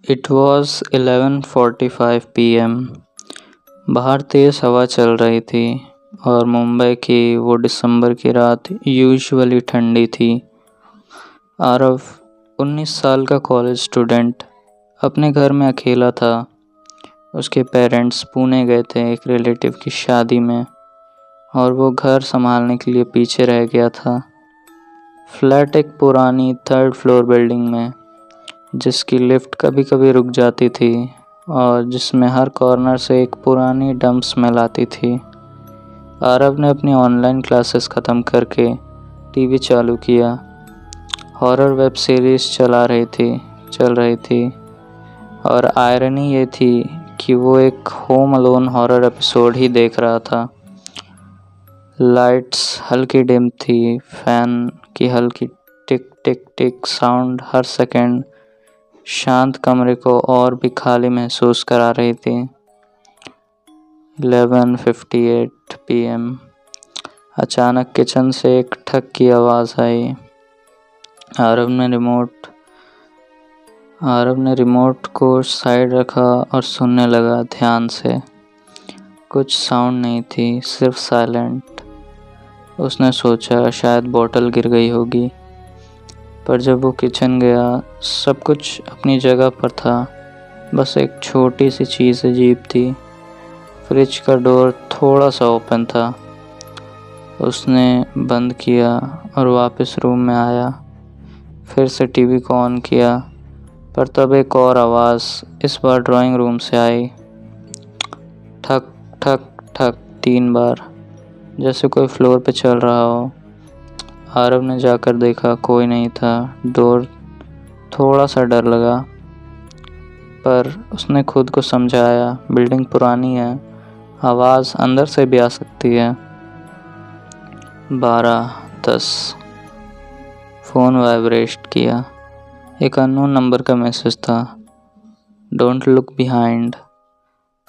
It was 11:45 p.m. बाहर तेज हवा चल रही थी और मुंबई की वो दिसंबर की रात यूजुअली ठंडी थी। आरव 19 साल का कॉलेज स्टूडेंट अपने घर में अकेला था। उसके पेरेंट्स पुणे गए थे एक रिलेटिव की शादी में और वो घर संभालने के लिए पीछे रह गया था। फ्लैट एक पुरानी थर्ड फ्लोर बिल्डिंग में, जिसकी लिफ्ट कभी कभी रुक जाती थी और जिसमें हर कॉर्नर से एक पुरानी डंप स्मेल आती थी। आरव ने अपनी ऑनलाइन क्लासेस ख़त्म करके टीवी चालू किया। हॉरर वेब सीरीज़ चल रही थी और आयरनी ये थी कि वो एक होम अलोन हॉरर एपिसोड ही देख रहा था। लाइट्स हल्की डिम थी, फैन की हल्की टिक टिक टिक साउंड हर सेकंड शांत कमरे को और भी खाली महसूस करा रही थी। 11:58 PM अचानक किचन से एक ठक की आवाज़ आई। आरव ने रिमोट को साइड रखा और सुनने लगा ध्यान से। कुछ साउंड नहीं थी, सिर्फ साइलेंट। उसने सोचा शायद बोतल गिर गई होगी, पर जब वो किचन गया सब कुछ अपनी जगह पर था। बस एक छोटी सी चीज़ अजीब थी। फ्रिज का डोर थोड़ा सा ओपन था। उसने बंद किया और वापस रूम में आया। फिर से टीवी को ऑन किया, पर तब एक और आवाज़, इस बार ड्राइंग रूम से आई। ठक ठक ठक 3 बार, जैसे कोई फ्लोर पे चल रहा हो। आरव ने जाकर देखा, कोई नहीं था। डोर थोड़ा सा डर लगा, पर उसने खुद को समझाया बिल्डिंग पुरानी है, आवाज़ अंदर से भी आ सकती है। 12:10 फ़ोन वाइब्रेट किया। एक अननोन नंबर का मैसेज था, डोंट लुक बिहाइंड।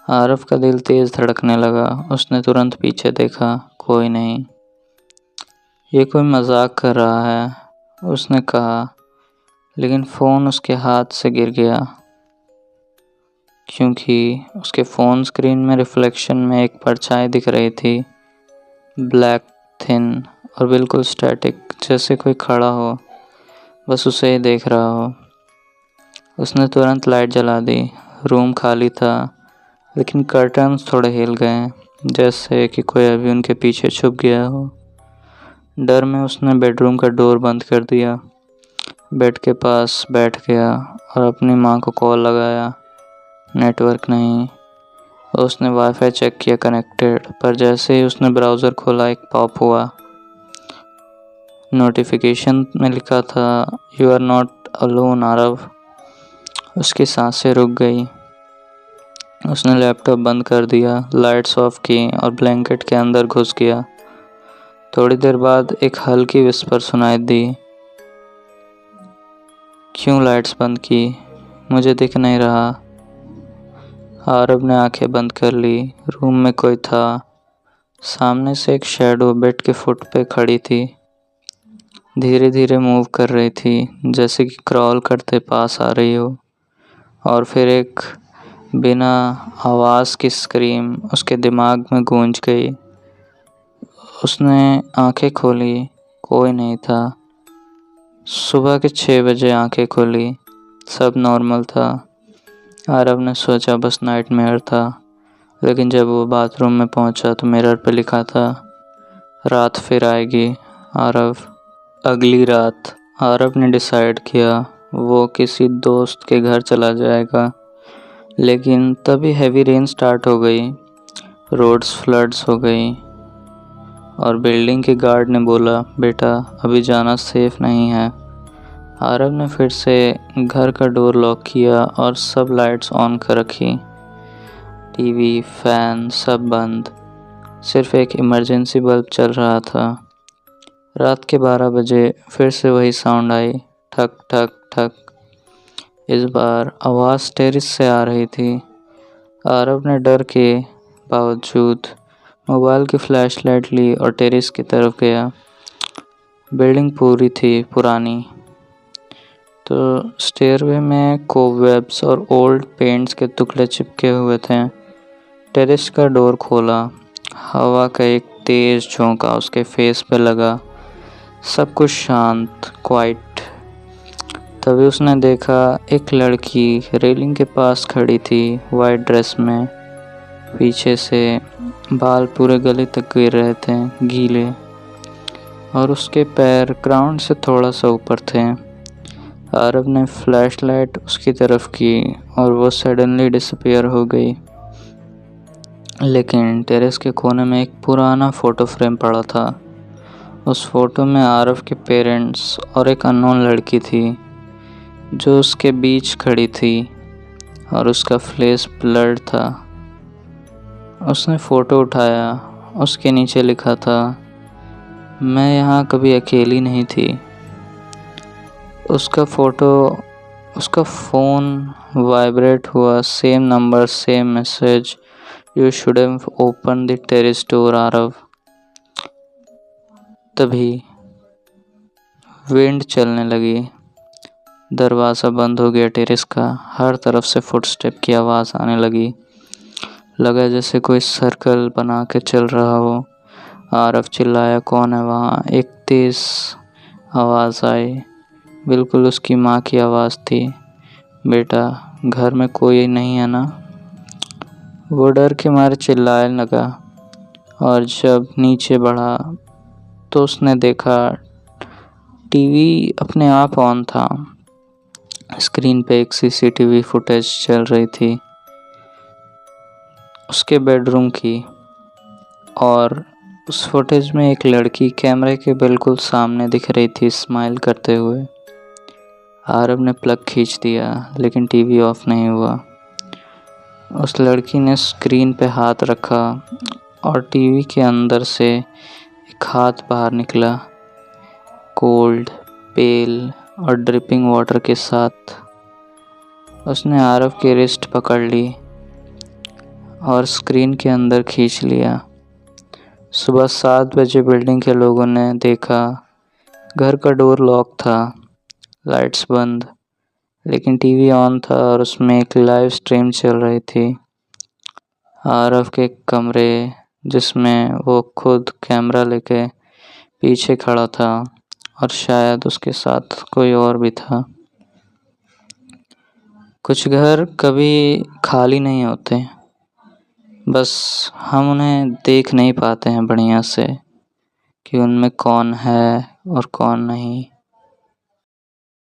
आरव का दिल तेज़ धड़कने लगा। उसने तुरंत पीछे देखा, कोई नहीं। ये कोई मजाक कर रहा है, उसने कहा, लेकिन फ़ोन उसके हाथ से गिर गया क्योंकि उसके फ़ोन स्क्रीन में रिफ्लेक्शन में एक परछाई दिख रही थी। ब्लैक, थिन और बिल्कुल स्टैटिक, जैसे कोई खड़ा हो, बस उसे ही देख रहा हो। उसने तुरंत लाइट जला दी। रूम खाली था, लेकिन कर्टन्स थोड़े हिल गए, जैसे कि कोई अभी उनके पीछे छुप गया हो। डर में उसने बेडरूम का डोर बंद कर दिया। बेड के पास बैठ गया और अपनी माँ को कॉल लगाया। नेटवर्क नहीं। उसने वाईफाई चेक किया, कनेक्टेड, पर जैसे ही उसने ब्राउज़र खोला एक पॉप हुआ। नोटिफिकेशन में लिखा था, you are not alone Aarav. उसकी सांसें रुक गई। उसने लैपटॉप बंद कर दिया, लाइट्स ऑफ की और ब्लैंकेट के अंदर घुस गया। थोड़ी देर बाद एक हल्की विस्पर सुनाई दी, क्यों लाइट्स बंद की? मुझे दिख नहीं रहा। आरव ने आंखें बंद कर ली। रूम में कोई था। सामने से एक शैडो बेड के फुट पे खड़ी थी। धीरे धीरे मूव कर रही थी, जैसे कि क्रॉल करते पास आ रही हो। और फिर एक बिना आवाज़ की स्क्रीम उसके दिमाग में गूंज गई। उसने आंखें खोली, कोई नहीं था। सुबह के 6 बजे आंखें खोली, सब नॉर्मल था। आरव ने सोचा बस नाइटमेयर था, लेकिन जब वो बाथरूम में पहुंचा तो मिरर पे लिखा था, रात फिर आएगी आरव। अगली रात आरव ने डिसाइड किया वो किसी दोस्त के घर चला जाएगा, लेकिन तभी हैवी रेन स्टार्ट हो गई। रोड्स फ्लड्स हो गई और बिल्डिंग के गार्ड ने बोला, बेटा अभी जाना सेफ नहीं है। आरव ने फिर से घर का डोर लॉक किया और सब लाइट्स ऑन कर रखी। टीवी, फैन सब बंद, सिर्फ एक इमरजेंसी बल्ब चल रहा था। रात के 12 बजे फिर से वही साउंड आई, ठक ठक ठक। इस बार आवाज़ टेरिस से आ रही थी। आरव ने डर के बावजूद मोबाइल की फ्लैशलाइट ली और टेरिस की तरफ गया। बिल्डिंग पूरी थी, पुरानी। तो स्टेयरवे में कोबवेब्स और ओल्ड पेंट्स के टुकड़े चिपके हुए थे। टेरेस का डोर खोला, हवा का एक तेज झोंका उसके फेस पे लगा। सब कुछ शांत, क्वाइट। तभी उसने देखा एक लड़की रेलिंग के पास खड़ी थी, वाइट ड्रेस में। पीछे से बाल पूरे गले तक गिर रहे थे, गीले, और उसके पैर ग्राउंड से थोड़ा सा ऊपर थे। आरव ने फ्लैशलाइट उसकी तरफ की और वो सडनली डिसअपियर हो गई। लेकिन टेरेस के कोने में एक पुराना फ़ोटो फ्रेम पड़ा था। उस फोटो में आरव के पेरेंट्स और एक अननोन लड़की थी जो उसके बीच खड़ी थी और उसका फेस ब्लर्ड था। उसने फ़ोटो उठाया, उसके नीचे लिखा था, मैं यहाँ कभी अकेली नहीं थी। उसका फ़ोन वाइब्रेट हुआ, same number, same message, you should have open the terrace door Aarav. तभी विंड चलने लगी, दरवाज़ा बंद हो गया टेरेस का। हर तरफ से फुटस्टेप की आवाज़ आने लगी। लगा जैसे कोई सर्कल बना के चल रहा हो। आरव चिल्लाया, कौन है वहाँ? एक तेज़ आवाज़ आई, बिल्कुल उसकी माँ की आवाज़ थी। बेटा, घर में कोई नहीं है ना? वो डर के मारे चिल्लाने लगा और जब नीचे बढ़ा तो उसने देखा टीवी अपने आप ऑन था। स्क्रीन पे एक सीसीटीवी फुटेज चल रही थी उसके बेडरूम की, और उस फुटेज में एक लड़की कैमरे के बिल्कुल सामने दिख रही थी, स्माइल करते हुए। आरव ने प्लग खींच दिया लेकिन टीवी ऑफ नहीं हुआ। उस लड़की ने स्क्रीन पे हाथ रखा और टीवी के अंदर से एक हाथ बाहर निकला, कोल्ड, पेल और ड्रिपिंग वाटर के साथ। उसने आरव की रिस्ट पकड़ ली और स्क्रीन के अंदर खींच लिया। सुबह 7 बजे बिल्डिंग के लोगों ने देखा, घर का डोर लॉक था, लाइट्स बंद, लेकिन टीवी ऑन था और उसमें एक लाइव स्ट्रीम चल रही थी। आरव के कमरे, जिसमें वो खुद कैमरा लेके पीछे खड़ा था और शायद उसके साथ कोई और भी था। कुछ घर कभी खाली नहीं होते, बस हम उन्हें देख नहीं पाते हैं बढ़िया से कि उनमें कौन है और कौन नहीं।